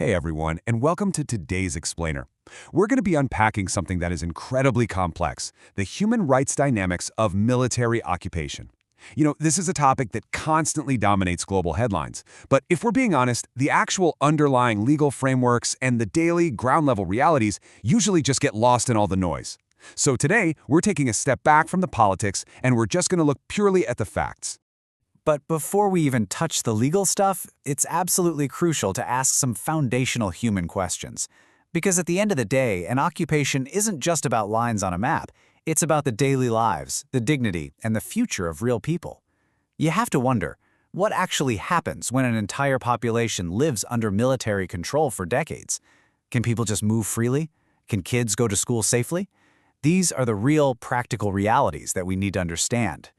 Hey everyone, and welcome to today's Explainer. We're going to be unpacking something that is incredibly complex, the human rights dynamics of military occupation. This is a topic that constantly dominates global headlines, but if we're being honest, the actual underlying legal frameworks and the daily, ground-level realities usually just get lost in all the noise. So today, we're taking a step back from the politics, and we're just going to look purely at the facts. But before we even touch the legal stuff, it's absolutely crucial to ask some foundational human questions. Because at the end of the day, an occupation isn't just about lines on a map. It's about the daily lives, the dignity, and the future of real people. You have to wonder, what actually happens when an entire population lives under military control for decades? Can people just move freely? Can kids go to school safely? These are the real, practical realities that we need to understand.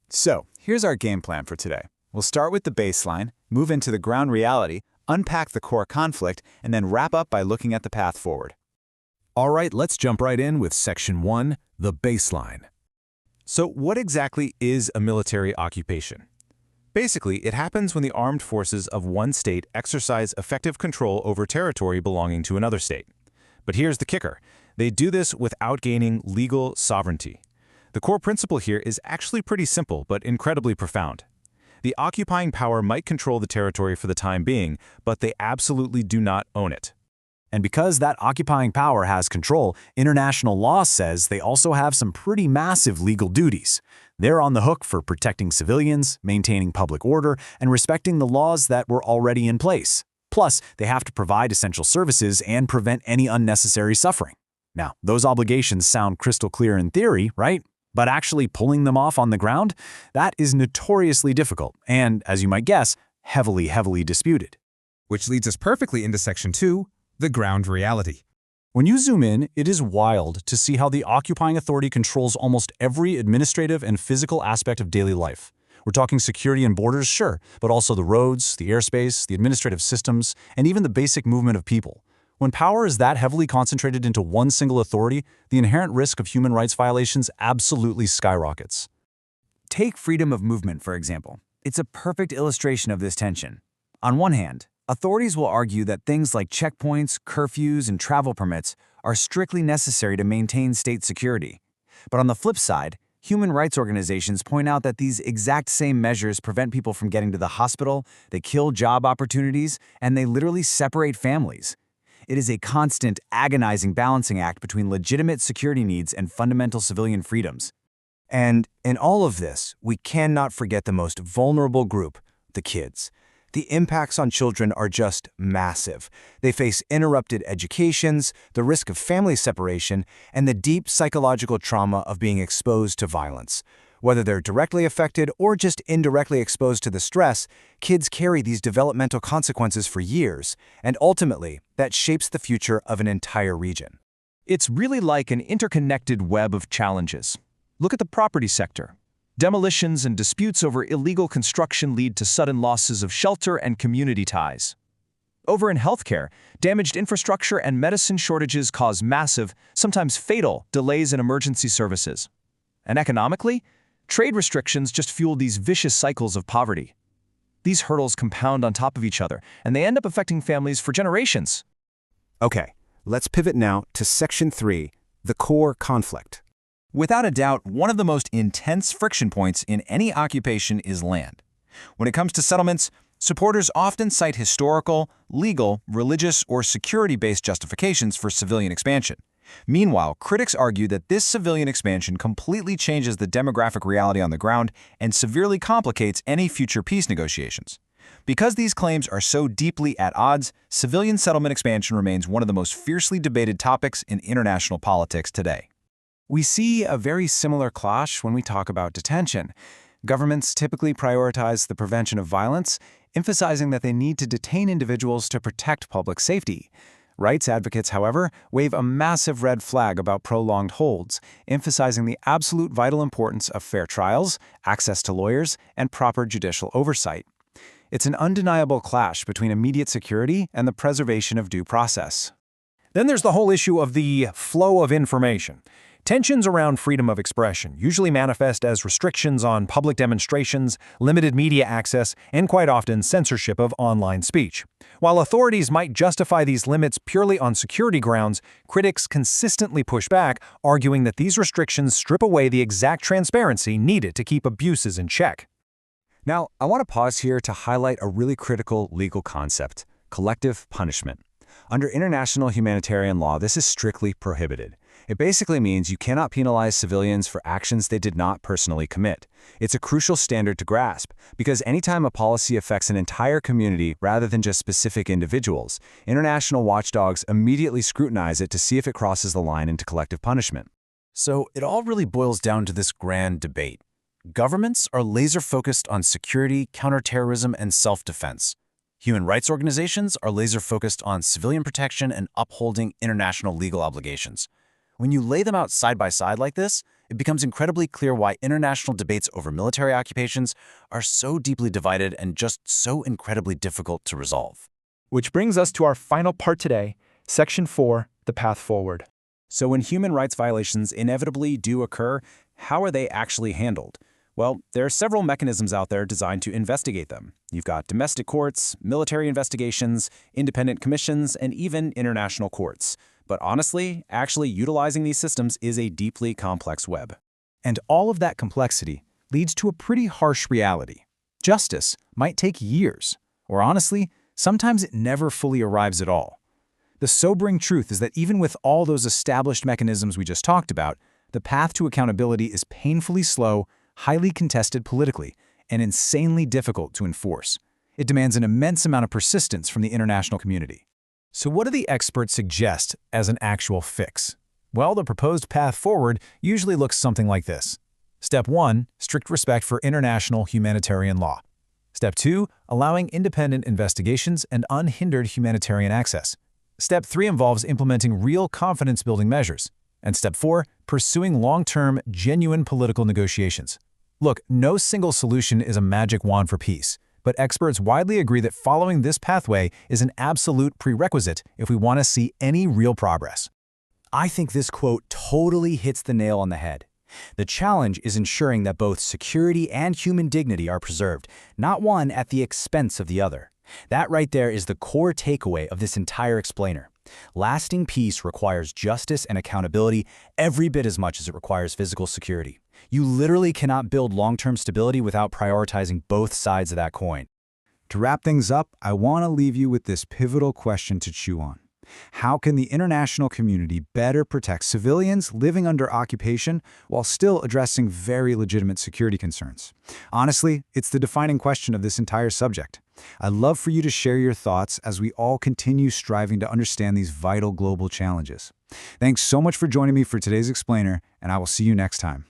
So, here's our game plan for today. We'll start with the baseline, move into the ground reality, unpack the core conflict, and then wrap up by looking at the path forward. All right, let's jump right in with Section 1, the baseline. So what exactly is a military occupation? Basically, it happens when the armed forces of one state exercise effective control over territory belonging to another state. But here's the kicker. They do this without gaining legal sovereignty. The core principle here is actually pretty simple, but incredibly profound. The occupying power might control the territory for the time being, but they absolutely do not own it. And because that occupying power has control, international law says they also have some pretty massive legal duties. They're on the hook for protecting civilians, maintaining public order, and respecting the laws that were already in place. Plus, they have to provide essential services and prevent any unnecessary suffering. Now, those obligations sound crystal clear in theory, right? But actually pulling them off on the ground, that is notoriously difficult and, as you might guess, heavily disputed. Which leads us perfectly into Section 2, the ground reality. When you zoom in, it is wild to see how the occupying authority controls almost every administrative and physical aspect of daily life. We're talking security and borders, sure, but also the roads, the airspace, the administrative systems, and even the basic movement of people. When power is that heavily concentrated into one single authority, the inherent risk of human rights violations absolutely skyrockets. Take freedom of movement, for example. It's a perfect illustration of this tension. On one hand, authorities will argue that things like checkpoints, curfews, and travel permits are strictly necessary to maintain state security. But on the flip side, human rights organizations point out that these exact same measures prevent people from getting to the hospital, they kill job opportunities, and they literally separate families. It is a constant, agonizing balancing act between legitimate security needs and fundamental civilian freedoms. And in all of this, we cannot forget the most vulnerable group, the kids. The impacts on children are just massive. They face interrupted educations, the risk of family separation, and the deep psychological trauma of being exposed to violence. Whether they're directly affected or just indirectly exposed to the stress, kids carry these developmental consequences for years, and ultimately, that shapes the future of an entire region. It's really like an interconnected web of challenges. Look at the property sector. Demolitions and disputes over illegal construction lead to sudden losses of shelter and community ties. Over in healthcare, damaged infrastructure and medicine shortages cause massive, sometimes fatal, delays in emergency services. And economically, trade restrictions just fuel these vicious cycles of poverty. These hurdles compound on top of each other, and they end up affecting families for generations. Okay, let's pivot now to Section 3, the core conflict. Without a doubt, one of the most intense friction points in any occupation is land. When it comes to settlements, supporters often cite historical, legal, religious, or security-based justifications for civilian expansion. Meanwhile, critics argue that this civilian expansion completely changes the demographic reality on the ground and severely complicates any future peace negotiations. Because these claims are so deeply at odds, civilian settlement expansion remains one of the most fiercely debated topics in international politics today. We see a very similar clash when we talk about detention. Governments typically prioritize the prevention of violence, emphasizing that they need to detain individuals to protect public safety. Rights advocates, however, wave a massive red flag about prolonged holds, emphasizing the absolute vital importance of fair trials, access to lawyers, and proper judicial oversight. It's an undeniable clash between immediate security and the preservation of due process. Then there's the whole issue of the flow of information. Tensions around freedom of expression usually manifest as restrictions on public demonstrations, limited media access, and quite often censorship of online speech. While authorities might justify these limits purely on security grounds, critics consistently push back, arguing that these restrictions strip away the exact transparency needed to keep abuses in check. Now, I want to pause here to highlight a really critical legal concept: collective punishment. Under international humanitarian law, this is strictly prohibited. It basically means you cannot penalize civilians for actions they did not personally commit. It's a crucial standard to grasp, because anytime a policy affects an entire community rather than just specific individuals, international watchdogs immediately scrutinize it to see if it crosses the line into collective punishment. So it all really boils down to this grand debate. Governments are laser-focused on security, counterterrorism, and self-defense. Human rights organizations are laser-focused on civilian protection and upholding international legal obligations. When you lay them out side by side like this, it becomes incredibly clear why international debates over military occupations are so deeply divided and just so incredibly difficult to resolve. Which brings us to our final part today, Section 4, the path forward. So when human rights violations inevitably do occur, how are they actually handled? Well, there are several mechanisms out there designed to investigate them. You've got domestic courts, military investigations, independent commissions, and even international courts. But honestly, actually utilizing these systems is a deeply complex web. And all of that complexity leads to a pretty harsh reality. Justice might take years, or honestly, sometimes it never fully arrives at all. The sobering truth is that even with all those established mechanisms we just talked about, the path to accountability is painfully slow, highly contested politically, and insanely difficult to enforce. It demands an immense amount of persistence from the international community. So what do the experts suggest as an actual fix? Well, the proposed path forward usually looks something like this. Step 1, strict respect for international humanitarian law. Step 2, allowing independent investigations and unhindered humanitarian access. Step 3 involves implementing real confidence-building measures. And Step 4, pursuing long-term, genuine political negotiations. Look, no single solution is a magic wand for peace, but experts widely agree that following this pathway is an absolute prerequisite if we want to see any real progress. I think this quote totally hits the nail on the head. The challenge is ensuring that both security and human dignity are preserved, not one at the expense of the other. That right there is the core takeaway of this entire explainer. Lasting peace requires justice and accountability every bit as much as it requires physical security. You literally cannot build long-term stability without prioritizing both sides of that coin. To wrap things up, I want to leave you with this pivotal question to chew on. How can the international community better protect civilians living under occupation while still addressing very legitimate security concerns? Honestly, it's the defining question of this entire subject. I'd love for you to share your thoughts as we all continue striving to understand these vital global challenges. Thanks so much for joining me for today's explainer, and I will see you next time.